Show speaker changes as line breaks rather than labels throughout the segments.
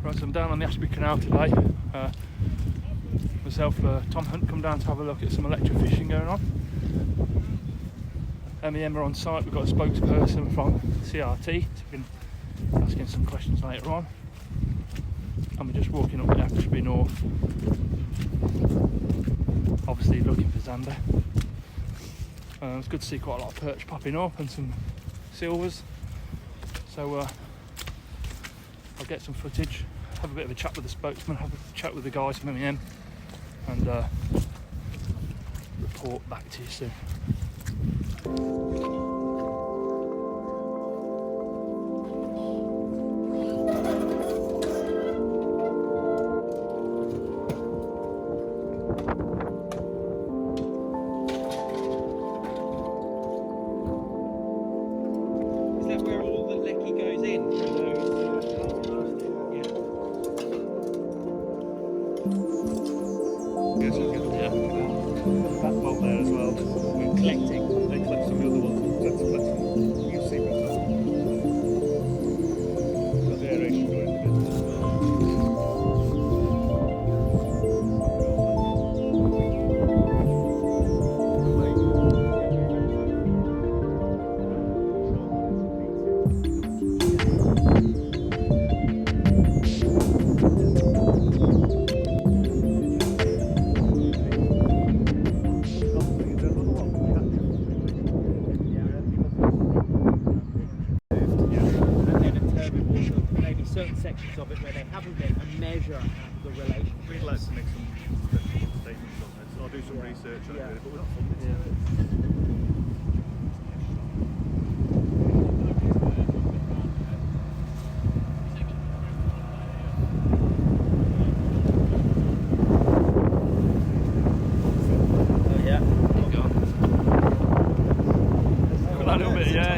Right, so I'm down on the Ashby Canal today. Myself, Tom Hunt, come down to have a look at some electrofishing going on. MEM are on site. We've got a spokesperson from CRT, so we can asking some questions later on. And we're just walking up the Ashby North, obviously looking for Zander. It's good to see quite a lot of perch popping up and some silvers. So I'll get some footage, have a bit of a chat with the spokesman, have a chat with the guys from MEM, and report back to you soon.
Is that where all the lecky goes in?
That boat there as well. We're collecting. They collect some of the other ones. That's collecting. You see better. Got the aeration going in the
certain sections of it where they haven't been and measure the relation.
We'd like to make some statements on this, or do some research on it, but we're not funded to do it.
Oh yeah.
Got that little bit, yeah.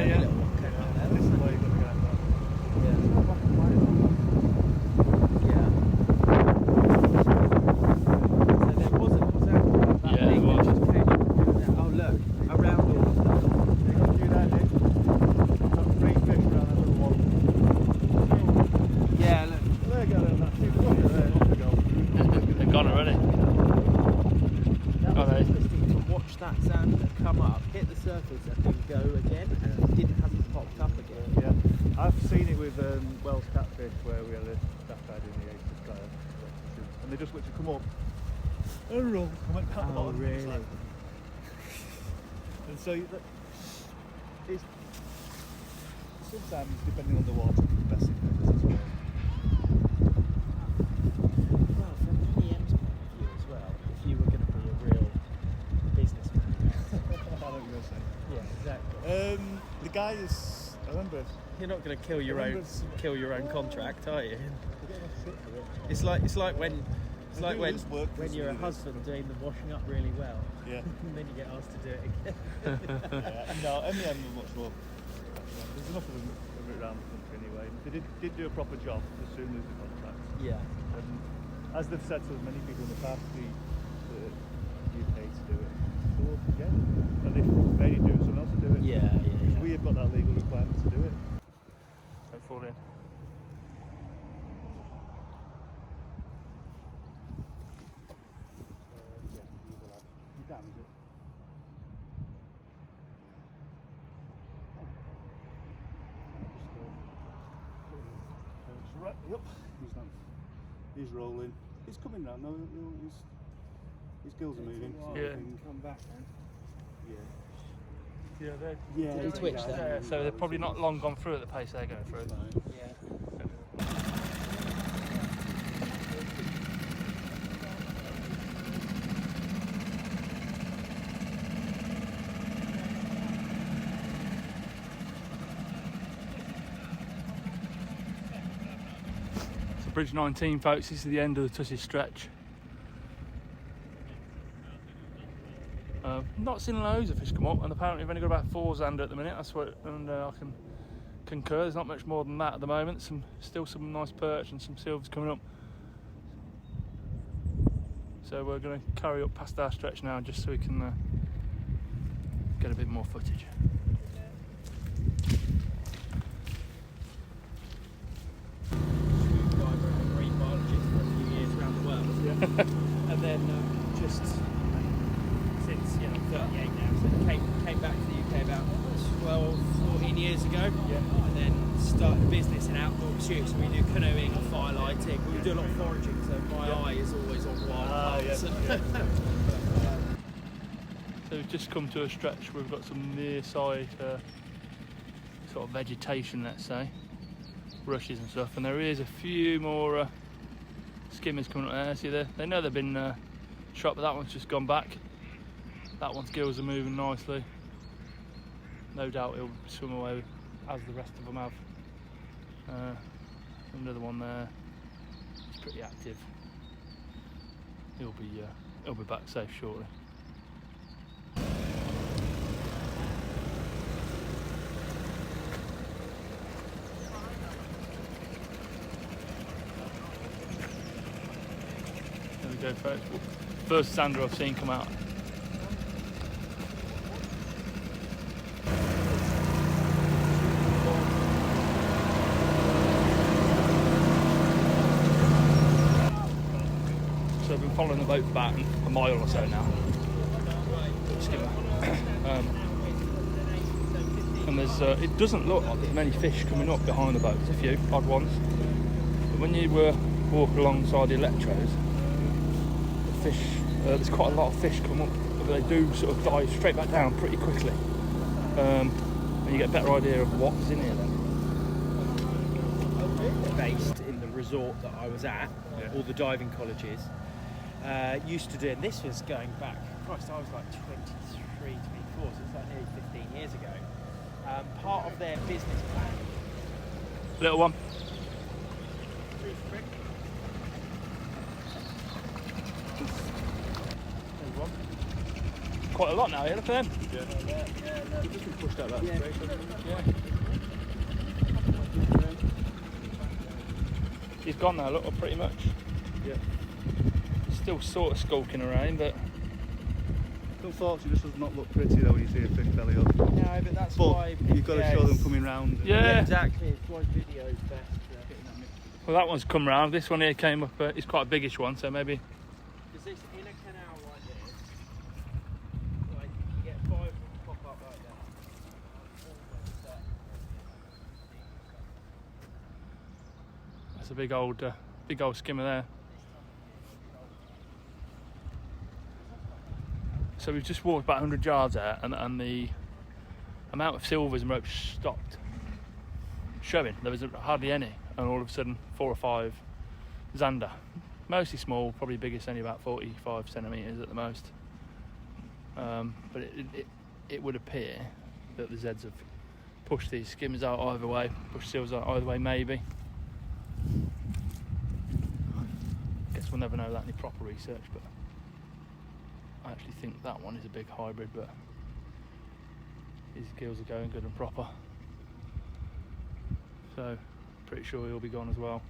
That Zander come up, hit the surface and then go again, and it hasn't popped up again.
Yeah, I've seen it with Wells catfish where we had a staff guide in the 80s and they just literally come up and roll and went cut the bottom.
Really?
And so it's sometimes depending on the water, it's the best thing as well.
Well, from MEM's point of view as well, if you were going to be a real businessman.
I know what you're going to say.
Yeah, exactly.
The guy is, I remember.
You're not going to kill your own contract, are you? It's like when you're a husband doing the washing up really well.
Yeah.
And then you get asked to do it again.
Yeah. No, MEM are much more. There's enough of them around the country anyway. They did do a proper job as soon as the contracts.
Yeah.
And as they've said to as many people in the past, you pay to do it. So yeah. And if they do it, someone else will do it.
Yeah.
Because we have got that legal requirement to do it.
Don't fall in.
Damage it. Right, yep. He's rolling. He's coming round now. His gills are moving.
Yeah.
Come back then.
Yeah,
Did he twitch then?
Yeah, so they're probably not long gone through at the pace they're going through.
Yeah.
So Bridge 19, folks, this is the end of the Tussie stretch. Not seen loads of fish come up, and apparently we've only got about 4 Zander at the minute. That's what, and I can concur. There's not much more than that at the moment. Still some nice perch and some silvers coming up. So we're going to carry up past our stretch now, just so we can get a bit more footage.
Dive around And then just since, you know, 38 now, so came back to the UK about 12, 14 years ago.
Yeah.
And then started a business in outdoor pursuits. So we do canoeing and firelighting. We do a lot of foraging, so my eye is always on wild plants.
So we've just come to a stretch where we've got some near side sort of vegetation, let's say, rushes and stuff, and there is a few more skimmers coming up there. See, they know they've been shot, but that one's just gone back. That one's gills are moving nicely. No doubt he'll swim away as the rest of them have. Another one there, he's pretty active. He'll be back safe shortly. There we go, folks. First Zander I've seen come out. So I've been following the boat for about a mile or so now. Skimmer. And there's it doesn't look like there's many fish coming up behind the boat. There's a few odd ones. But when you walk alongside the Electros, the fish, there's quite a lot of fish come up, but they do sort of dive straight back down pretty quickly. And you get a better idea of what's in here then.
Based in the resort that I was at, all the diving colleges, used to do, and this was going back, Christ, I was like 23, 24, so it's like nearly 15 years ago. Part of their business plan.
Little one. Quite a lot now, yeah, look at them.
Yeah. We've just been pushed out that space, haven't we?
Yeah. He's gone now, look, pretty much.
Yeah.
He's still sort of skulking around, but
Unfortunately, this does not look pretty though when you see a fish belly up.
No, but that's why
you've got to show them coming round.
Yeah.
Exactly, it's why video's best.
well, that one's come round. This one here came up. It's quite a biggish one, so maybe.
Because this in a canal like this, like you get 5 of them pop up like that.
That's a big old skimmer there. So we've just walked about 100 yards there, and the amount of silvers and ropes stopped showing. There was hardly any, and all of a sudden 4 or 5 Zander, mostly small, probably biggest only about 45 centimetres at the most. But it would appear that the Zeds have pushed these skimmers out either way, pushed silvers out either way, maybe. Guess we'll never know without any proper research, but I actually think that one is a big hybrid, but his gills are going good and proper. So, pretty sure he'll be gone as well.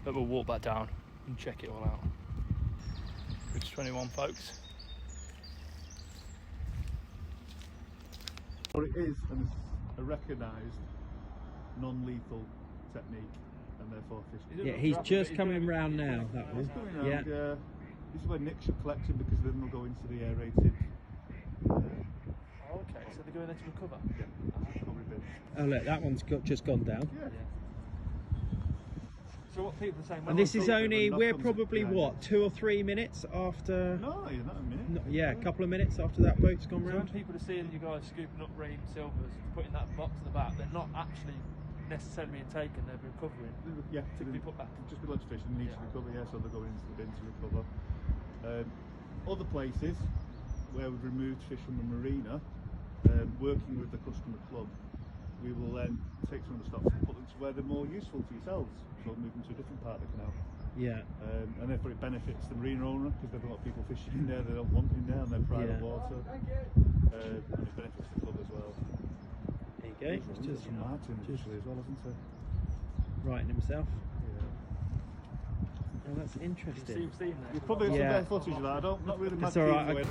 But we'll walk back down and check it all out. Bridge 21, folks.
What it is, and it's a recognised non-lethal technique, and therefore fish.
Yeah, he's just coming round now, that one.
He's coming round,
Yeah.
yeah. This is where Nick should collect him, because then they'll go into the aerated.
Okay, so they're going there to recover?
Yeah, probably been.
Oh look, that one's just gone down.
Yeah.
So what people are saying...
And this is only,
Enough
we're
comes
probably
behind
what,
it.
2 or 3 minutes after?
No, you're not a minute.
Yeah, a couple of minutes after that boat's gone
So when
round.
people are seeing you guys scooping up ream silvers, putting that box at the back, they're not actually necessarily being taken, they're recovering.
Yeah,
To be put back.
Just be lots of fish and need to recover, yeah, so they're going into the bin to recover. Other places where we've removed fish from the marina, working with the customer club, we will then take some of the stocks and put them to where they're more useful to yourselves, so move them to a different part of the canal.
Yeah.
And therefore it benefits the marina owner, because there's a lot of people fishing in there they don't want in there, and they're private water. And it benefits the club as well.
There you go. It's just
Martin usually as well, isn't it?
writing himself.
Yeah.
Oh, that's interesting.
You've probably got some
Yeah.
better footage of that. Not really mad
It's all right.
keen away.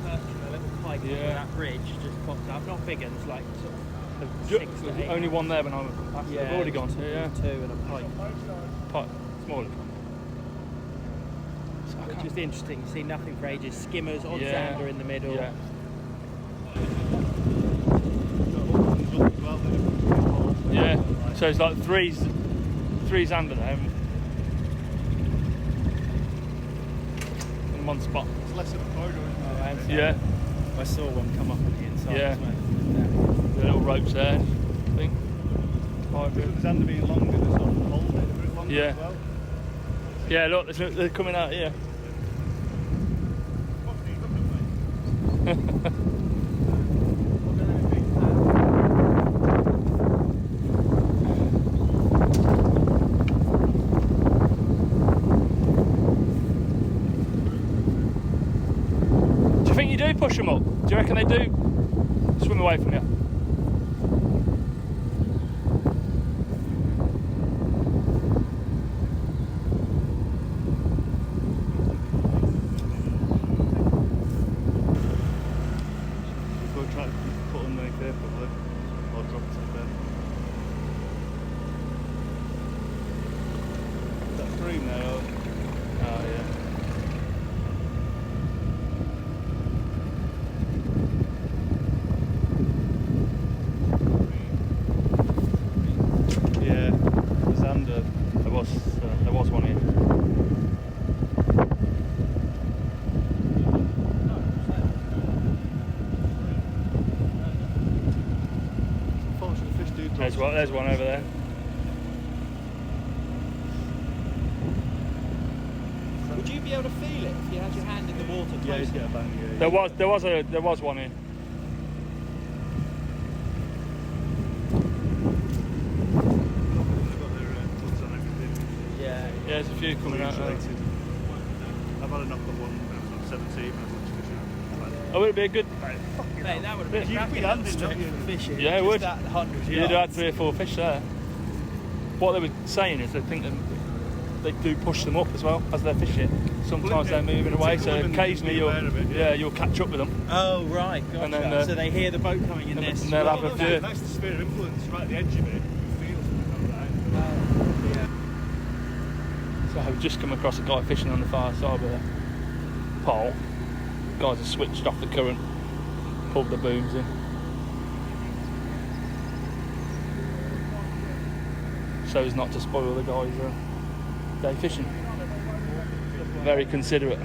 A little pike
Yeah.
over that bridge just popped up. Not big ones, like sort of 6 to 8.
Only one there when I was past.
Yeah,
They've already gone to, yeah.
2 and a pike.
Pike, smaller. So I
Which
can't-
is interesting. You see nothing for ages. Skimmers, odd
Yeah.
Zander in the middle.
Yeah. Yeah. So it's like three Zander there in one spot.
It's less of a corridor, isn't it?
Yeah.
I saw one come up on the inside
Yeah.
as well.
The little ropes there, I think. Quite
With
good.
the Zander being longer, there's sort of hole made a bit longer
Yeah.
as well.
Yeah, look, they're coming out here. Do you think you do push them up? Do you reckon they do swim away from you?
We've got to try to put underneath there probably, or drop it to the bed. That stream there,
Oh yeah.
yeah, the Zander.
There was one here.
Unfortunately, fish do
There's one over there.
Would you be able to feel it if you had your hand in the water?
Yeah,
close
he's got a
enough?
bang, yeah.
There was one here.
They've got their hooks on everything.
Yeah.
Yeah, there's a few coming out.
Insulated. I've had a knock on one when I was 17 when I was fishing.
Oh, would it be a good?
Mate, that would have been
You'd
a
be
cracking
landing,
strip
don't you?
for fishing.
Yeah, it
Just
would.
that 100
You'd have had
yards.
3 or 4 fish there. What they were saying is they think that they do push them up as well as they fish it. Sometimes they're moving away, so occasionally you'll catch up with them.
Oh, right. Gotcha.
And then,
so they hear the boat coming in
and
this.
they'll have a few.
That's the sphere of influence right at the edge of it. You feel something like that.
So I've just come across a guy fishing on the far side with a pole. Guys have switched off the current, pulled the booms in. So as not to spoil the guys' day fishing. Very considerate.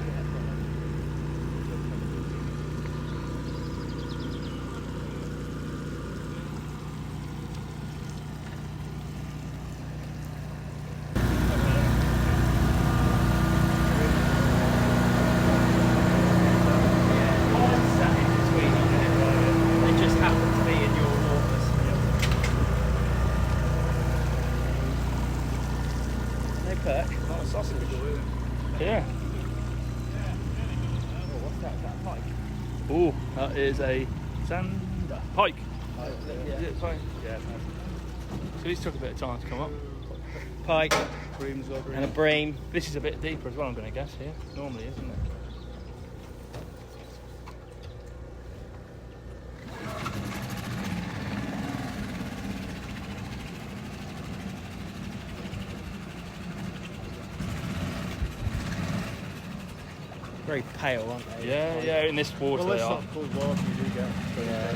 They just happen to be in your waters. No perch.
Not a sausage. Yeah.
Oh, what's that? Is that a pike?
Oh, that is a Zander pike.
Yeah.
Is it pike? Yeah. So these took a bit of time to come up.
Pike
Creams over
and a bream.
This is a bit deeper as well, I'm going to guess here. Normally, isn't it?
Very pale, aren't they?
Yeah, yeah. In this water
Well,
they
this
are.
sort of cold water you do get.
Yeah.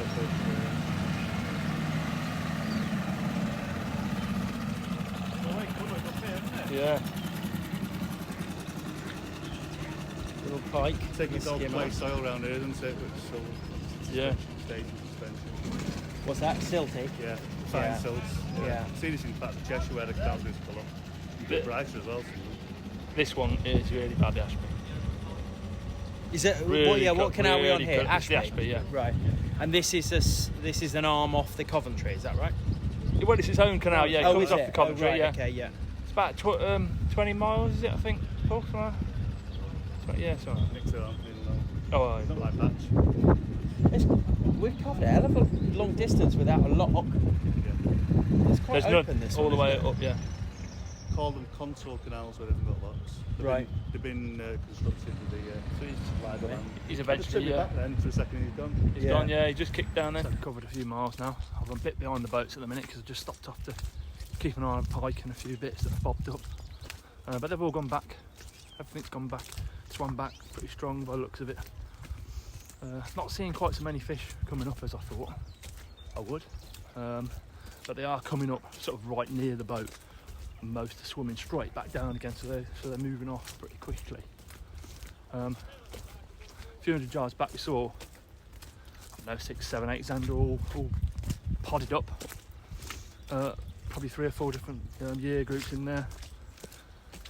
Yeah.
Little pike.
Taking its old
Skimmer.
clay soil around here, isn't it? Which so
Yeah.
stage suspension.
What's that? Silty?
Yeah, fine
Yeah.
silts.
Yeah.
See this in fact in Cheshire where the canals used to pull up. You
Bit-
get brighter as well.
This one is really bad, the Ashby.
Is it?
Really
what canal are we on
really
here?
cut- it's the Ashby, yeah.
Right. And this is this is an arm off the Coventry. Is that right?
Well, it's its own canal, yeah. It comes
is
off
it?
the Coventry,
right,
yeah.
Okay, yeah.
It's about 20 miles, is it, I think? Paul, something like that? Yeah, something like
Next to that,
that. Oh,
it's not
right.
like patch.
We've covered a hell of a long distance without a lock.
Yeah.
It's quite
There's
open
none
this
all
one,
the way
isn't it?
up, yeah.
call them contour canals where they've got locks. They've been constructed with the land.
He's
Just
eventually
took me back then for a second. He's gone.
he's gone. Yeah, he just kicked down there. So I've covered a few miles now. I'm a bit behind the boats at the minute because I just stopped off to keep an eye on pike and a few bits that have bobbed up. But they've all gone back. Everything's gone back. Swam back pretty strong by the looks of it. Not seeing quite so many fish coming up as I thought I would. But they are coming up sort of right near the boat. And most are swimming straight back down again, so they're moving off pretty quickly. A few hundred yards back we saw, I don't know, 6, 7, 8 Zander all podded up. Probably 3 or 4 different year groups in there.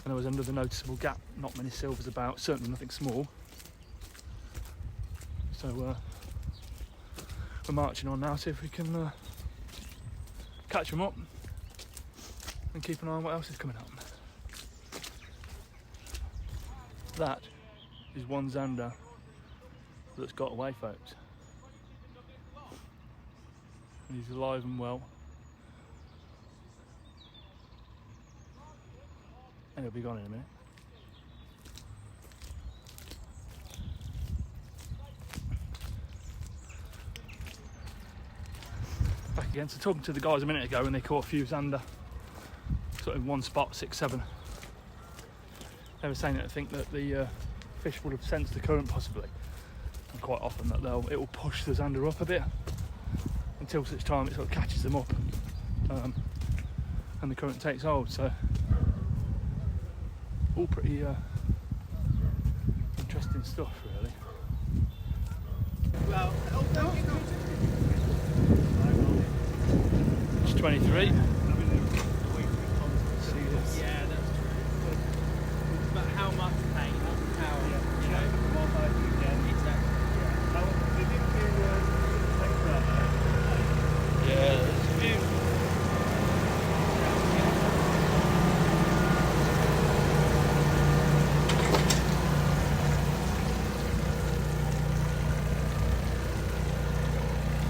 And there was another noticeable gap, not many silvers about, certainly nothing small. So we're marching on now, see if we can catch them up and keep an eye on what else is coming up. That is one Zander that's got away, folks. And he's alive and well. And he'll be gone in a minute. Back again, so talking to the guys a minute ago when they caught a few Zander, sort of in one spot, 6, 7. They were saying that I think that the fish would have sensed the current possibly, and quite often that it will push the Zander up a bit until such time it sort of catches them up and the current takes hold. So all pretty interesting stuff, really.
Well,
It's 23.
yeah, that's true. But how much pain? How, you know,
Yeah, there's a few.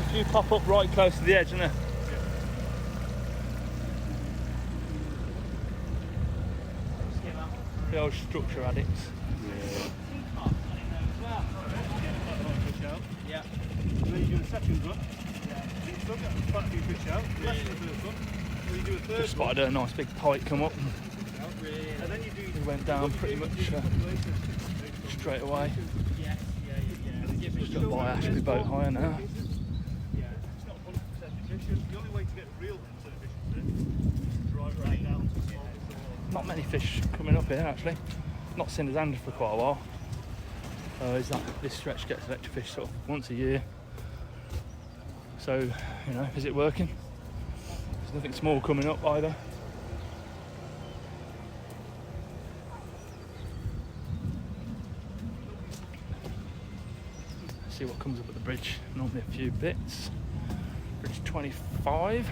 A few pop up right close to the edge, isn't there? The old structure addicts.
yeah.
And then you do a second run. You still get quite a few fish out. Less than the first one. Then you do a third
Just spotted a nice big pike come up.
and then you do.
He went down pretty much straight away.
Yes, yeah.
Just got by Ashby boat hire now.
Yeah, it's not 100% efficient. The only way to get real efficiency is to drive right down to the small bits of water.
Not many fish coming up here actually. Not seen a Zander for quite a while. This stretch gets electrofish sort of once a year. So, you know, is it working? There's nothing small coming up either. Let's see what comes up at the bridge. Normally a few bits. Bridge 25.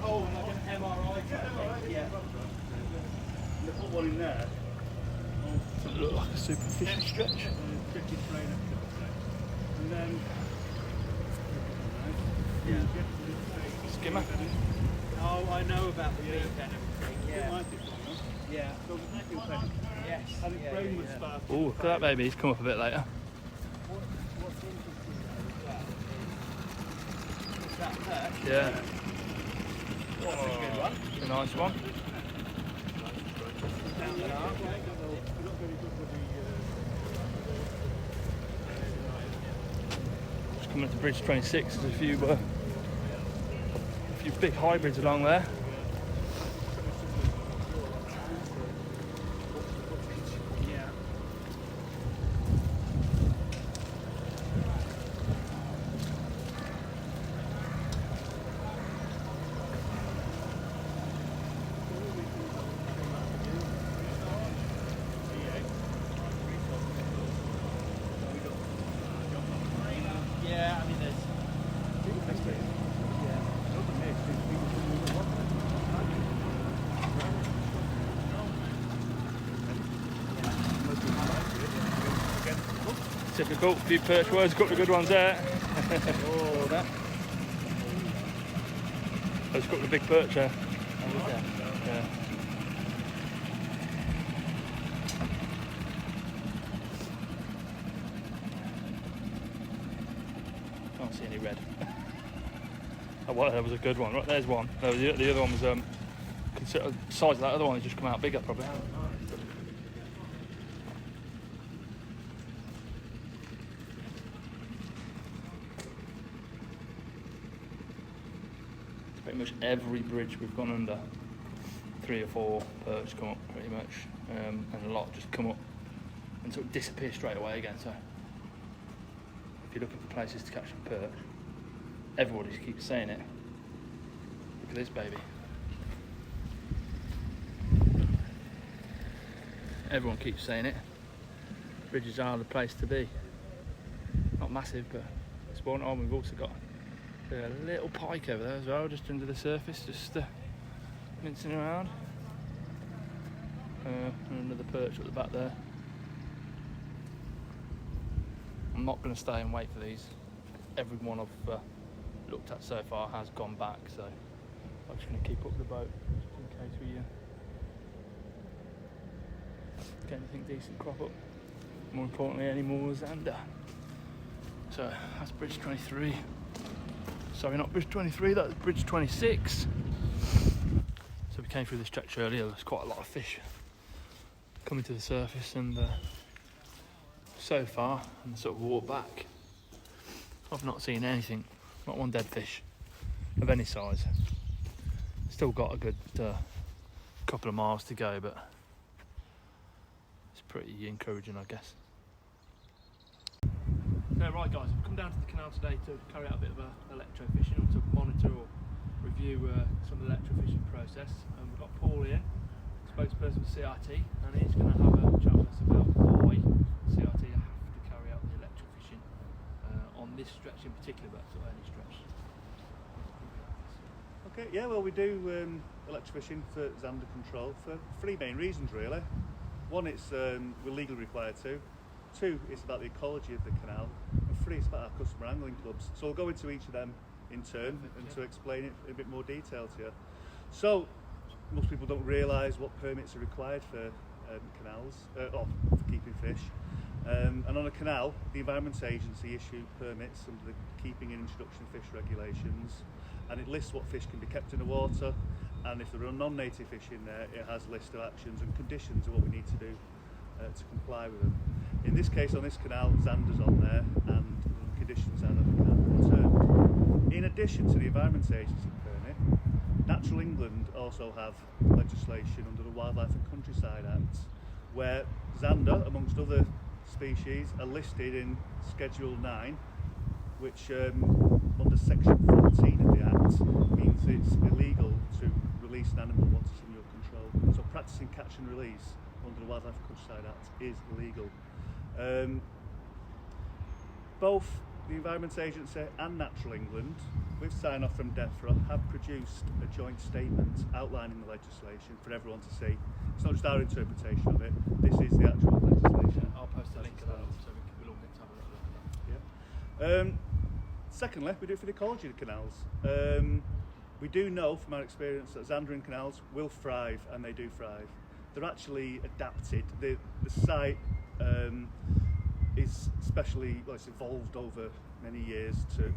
Oh, like an MRI type thing.
Yeah.
And they put one in there.
Doesn't look like a superficial stretch.
Tricky train and then
Skimmer.
Oh, I know about the beak and everything. Yeah. Yeah.
So it's nice little thing.
Yes.
And its brain would start.
Oh, look at that baby, he's come up a bit later.
What's interesting though is that perch.
Yeah,
That's a good one.
it's a nice one. Just coming up to bridge 26, there's a few big hybrids along there.
Yeah.
difficult. A few perch words, a couple of good ones there.
Oh, that.
There's a couple of big perch there.
Oh, is there?
Yeah. Can't see any red. Oh, well, that was a good one. Right, there's one. No, the other one was consider the size of that other one has just come out bigger probably. Pretty much every bridge we've gone under, 3 or 4 perch come up pretty much, and a lot just come up and sort of disappear straight away again. So if you're looking for places to catch some perch, everybody just keeps saying it. Look at this baby. Everyone keeps saying it. Bridges are the place to be. Not massive, but it's one on. We've also got a little pike over there as well, just under the surface, just mincing around. And another perch at the back there. I'm not going to stay and wait for these. Every one I've looked at so far has gone back, so I'm just going to keep up the boat just in case we get anything decent crop up. More importantly, any more Zander. So that's bridge 23. Sorry, not bridge 23, that's bridge 26. So we came through this stretch earlier, there's quite a lot of fish coming to the surface, and so far, and sort of walk back, I've not seen anything, not one dead fish of any size. Still got a good couple of miles to go, but it's pretty encouraging, I guess. Right guys, we've come down to the canal today to carry out a bit of electro fishing, or to monitor or review some of the electro fishing process. And we've got Paul here, spokesperson for CRT, and he's going to have a chat with us about why CRT have to carry out the electro fishing on this stretch in particular, but sort of any stretch.
Okay, yeah, well, we do electrofishing for Zander control for 3 main reasons really. One, it's we're legally required to. 2, it's about the ecology of the canal, and 3, it's about our customer angling clubs. So we'll go into each of them in turn and to explain it in a bit more detail to you. So most people don't realise what permits are required for canals, or for keeping fish. And on a canal, the Environment Agency issue permits under the Keeping and Introduction of Fish regulations, and it lists what fish can be kept in the water, and if there are non-native fish in there, it has a list of actions and conditions of what we need to do to comply with them. In this case, on this canal, Zander's on there, and the conditions are that we can't be returned. In addition to the Environment Agency permit, Natural England also have legislation under the Wildlife and Countryside Act, where Zander, amongst other species, are listed in Schedule 9, which under Section 14 of the Act means it's illegal to release an animal once it's in your control. So practising catch and release under the Wildlife and Countryside Act is illegal. Both the Environment Agency and Natural England, with sign-off from DEFRA, have produced a joint statement outlining the legislation for everyone to see. It's not just our interpretation of it, this is the actual legislation.
I'll post a link to that so we'll all get to have a look at that.
Yeah. Secondly, we do it for the ecology of the canals. We do know from our experience that Zander canals will thrive, and they do thrive. They're actually adapted. The site is specially, well, it's evolved over many years to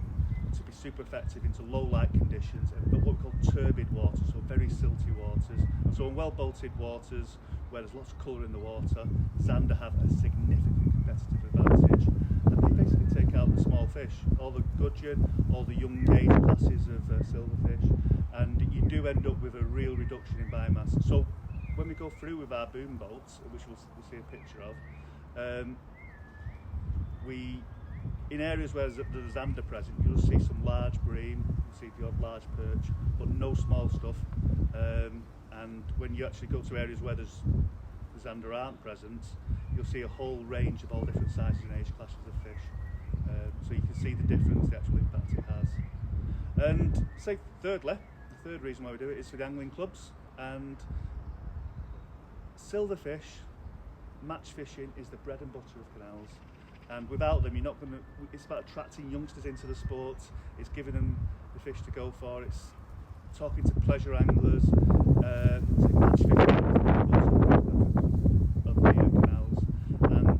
be super effective into low light conditions, but what we call turbid waters, so very silty waters. And so in well bolted waters where there's lots of colour in the water, Zander have a significant competitive advantage, and they basically take out the small fish, all the gudgeon, all the young age classes of silverfish, and you do end up with a real reduction in biomass. So when we go through with our boom boats, which we'll see a picture of, in areas where there's Zander present, you'll see some large bream, you'll see the odd large perch, but no small stuff. And when you actually go to areas where the Zander aren't present, you'll see a whole range of all different sizes and age classes of fish. So you can see the difference, the actual impact it has. And say thirdly, the third reason why we do it is for the angling clubs. And silverfish, match fishing is the bread and butter of canals. and without them, you're not going to. It's about attracting youngsters into the sport. It's giving them the fish to go for. It's talking to pleasure anglers, to catch fish of the canals, and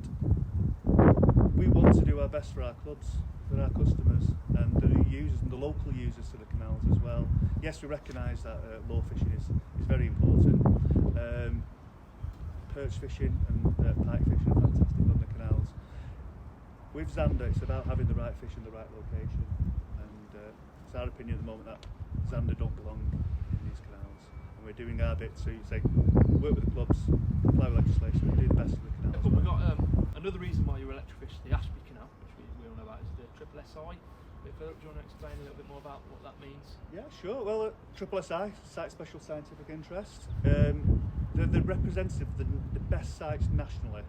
we want to do our best for our clubs, for our customers, and the users and the local users to the canals as well. Yes, we recognise that low fishing is very important. Perch fishing and pike fishing are fantastic on the canals. With Zander, it's about having the right fish in the right location, and it's our opinion at the moment that Zander don't belong in these canals, and we're doing our bit to say work with the clubs, comply with legislation, and do the best for the canals.
But we've got another reason why you electrofish the Ashby Canal, which we all know about, is the triple SI. Philip, do you want to explain a little bit more about what that means?
Yeah, sure. Well, triple SI, Site Special Scientific Interest, they're the representative of the best sites nationally,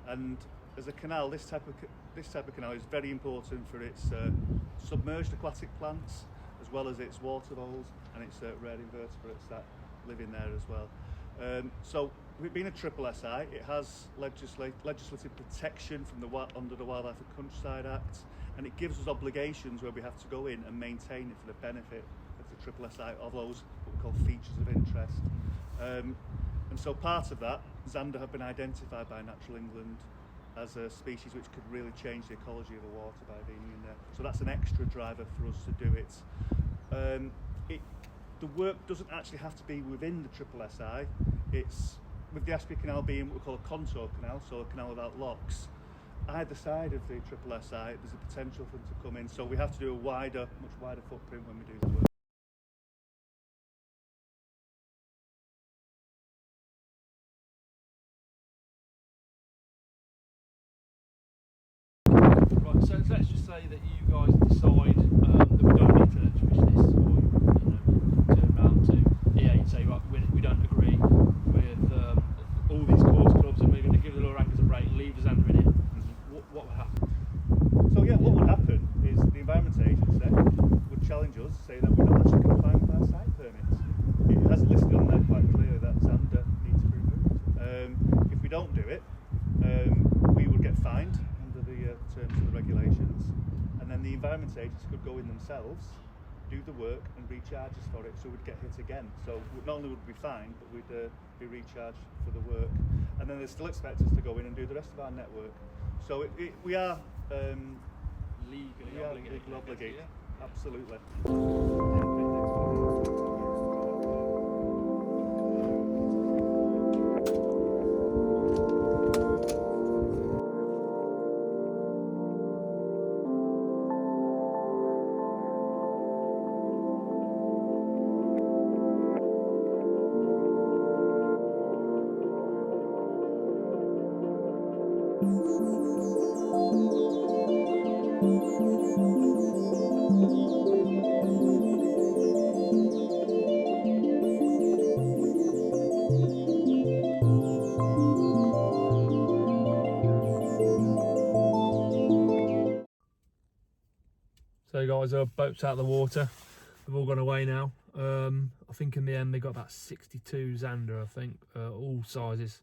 and as a canal, this type of canal is very important for its submerged aquatic plants, as well as its water voles and its rare invertebrates that live in there as well. So, with being a triple SI, it has legislative protection from under the Wildlife and Countryside Act, and it gives us obligations where we have to go in and maintain it for the benefit of the triple SI of those what we call features of interest. And so part of that, Zander have been identified by Natural England as a species which could really change the ecology of the water by being in there. So that's an extra driver for us to do it. The work doesn't actually have to be within the triple SI. It's with the Ashby Canal being what we call a contour canal, so a canal without locks. Either side of the triple SI, there's a potential for them to come in. So we have to do a much wider footprint when we do the work.
Right, so let's just say that you guys decide that we don't need to electrofish this, or turn around to EA and say, right, we don't agree with all these course clubs, and we're going to give the lure anchors a break, leave us under in it. What would happen?
So yeah, what would happen is the Environment Agency would challenge us, say that we're not actually complying with our site permits. It has listed on there quite clearly that Zander needs to be removed. If we don't do it, we would get fined under the terms of the regulations, and then the Environment Agency could go in themselves, do the work and recharge us for it, so we'd get hit again. So not only would we be fined, but we'd be recharged for the work, and then they still expect us to go in and do the rest of our network. So we are legally obligated. Yeah. Absolutely.
So guys, our boat's out of the water. They've all gone away now. I think in the end they got about 62 Zander, I think, all sizes.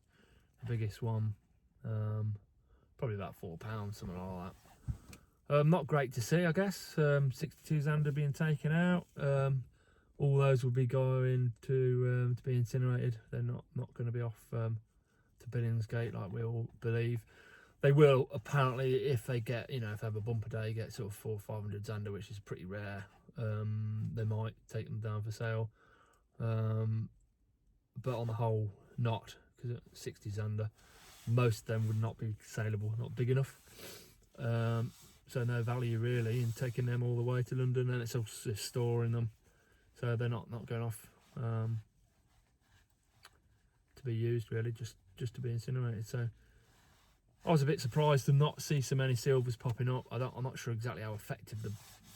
The biggest one, probably about £4, something like that. Not great to see, I guess. 62 Zander being taken out. All those will be going to be incinerated. They're not going to be off to Billingsgate like we all believe. They will apparently, if they get, if they have a bumper day, get sort of 400 or 500 Zander, which is pretty rare. They might take them down for sale, but on the whole, not, because 60 Zander, most of them would not be saleable, not big enough. So no value really in taking them all the way to London, and it's also storing them, so they're not going off to be used really, just to be incinerated. So I was a bit surprised to not see so many silvers popping up. I'm not sure exactly how effective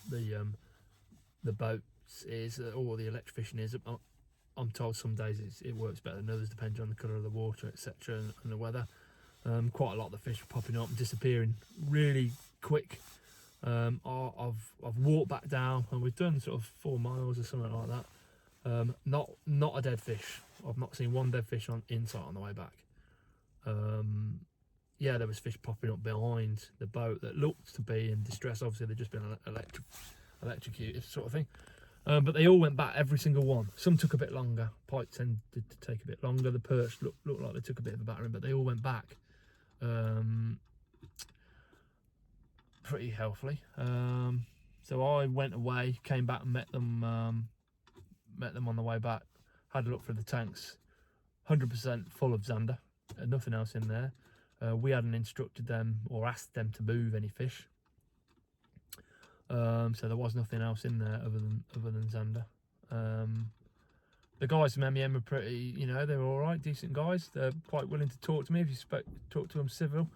the boats is or the electrofishing is. I'm told some days it works better than others, depending on the colour of the water, etc., and the weather. Quite a lot of the fish are popping up and disappearing really quick. I've walked back down, and we've done sort of 4 miles or something like that. Not a dead fish. I've not seen one dead fish in sight on the way back. yeah, there was fish popping up behind the boat that looked to be in distress. Obviously, they'd just been electrocuted, sort of thing. But they all went back, every single one. Some took a bit longer. Pike tended to take a bit longer. The perch looked like they took a bit of a battering, but they all went back pretty healthily. So I went away, came back and met them on the way back. Had a look through the tanks, 100% full of Zander, nothing else in there. We hadn't instructed them or asked them to move any fish, so there was nothing else in there other than Zander. The guys from MEM were pretty, you know, they were all right, decent guys. They're quite willing to talk to me if you talk to them civil.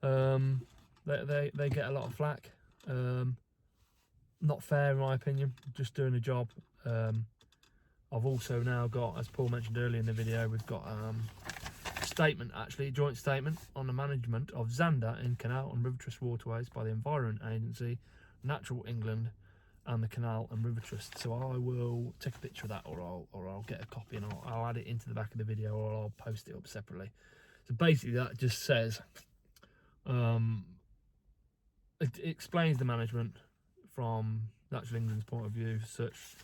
They get a lot of flack. Not fair in my opinion, just doing a job. I've also now got, as Paul mentioned earlier in the video, we've got a statement, actually, a joint statement on the management of Zander in Canal and River Trust waterways by the Environment Agency, Natural England and the Canal and River Trust. So I will take a picture of that, or I'll get a copy and I'll add it into the back of the video, or I'll post it up separately. So basically that just says, it explains the management from Natural England's point of view, such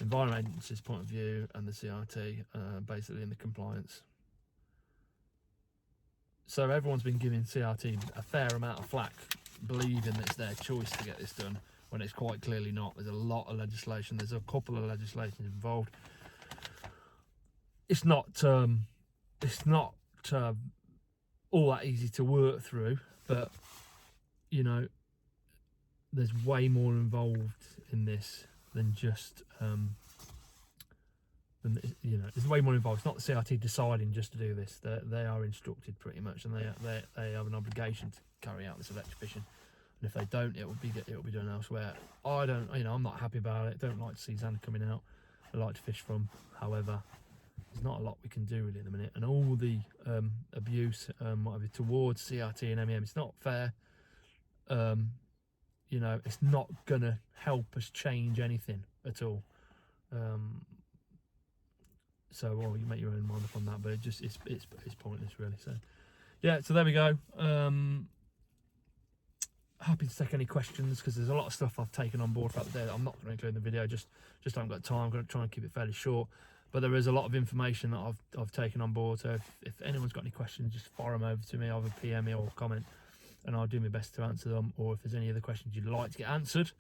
Environment Agency's point of view, and the CRT, basically in the compliance. So everyone's been giving CRT a fair amount of flack, believing that it's their choice to get this done, when it's quite clearly not. There's a lot of legislation. There's a couple of legislations involved. It's not all that easy to work through, but you know, there's way more involved in this than just you know, there's way more involved. It's not the CRT deciding just to do this. They are instructed pretty much, and they have an obligation to carry out this electrofishing. And if they don't, it will be done elsewhere. I don't, you know, I'm not happy about it. Don't like to see Zander coming out. I like to fish from. However, there's not a lot we can do really at the minute, and all the abuse whatever towards CRT and MEM, it's not fair. You know, it's not gonna help us change anything at all. So, well, you make your own mind up on that, but it just it's pointless really. So yeah, so there we go. Happy to take any questions, because there's a lot of stuff I've taken on board throughout the day that I'm not going to include in the video. Just haven't got time. I'm going to try and keep it fairly short, but there is a lot of information that I've taken on board. So if anyone's got any questions, just fire them over to me, either PM me or comment, and I'll do my best to answer them. Or if there's any other questions you'd like to get answered,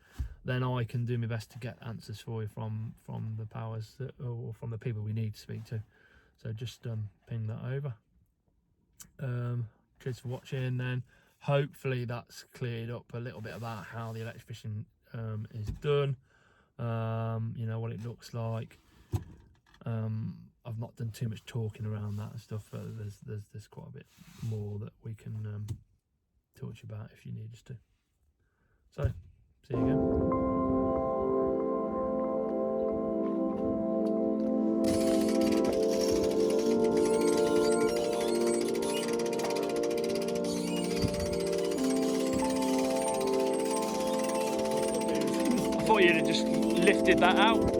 then I can do my best to get answers for you from the powers or from the people we need to speak to. So just ping that over. Cheers for watching. Then hopefully that's cleared up a little bit about how the electrofishing is done. You know, what it looks like. I've not done too much talking around that and stuff, but there's quite a bit more that we can talk to you about if you need us to. So, see you again. I thought you'd have just lifted that out.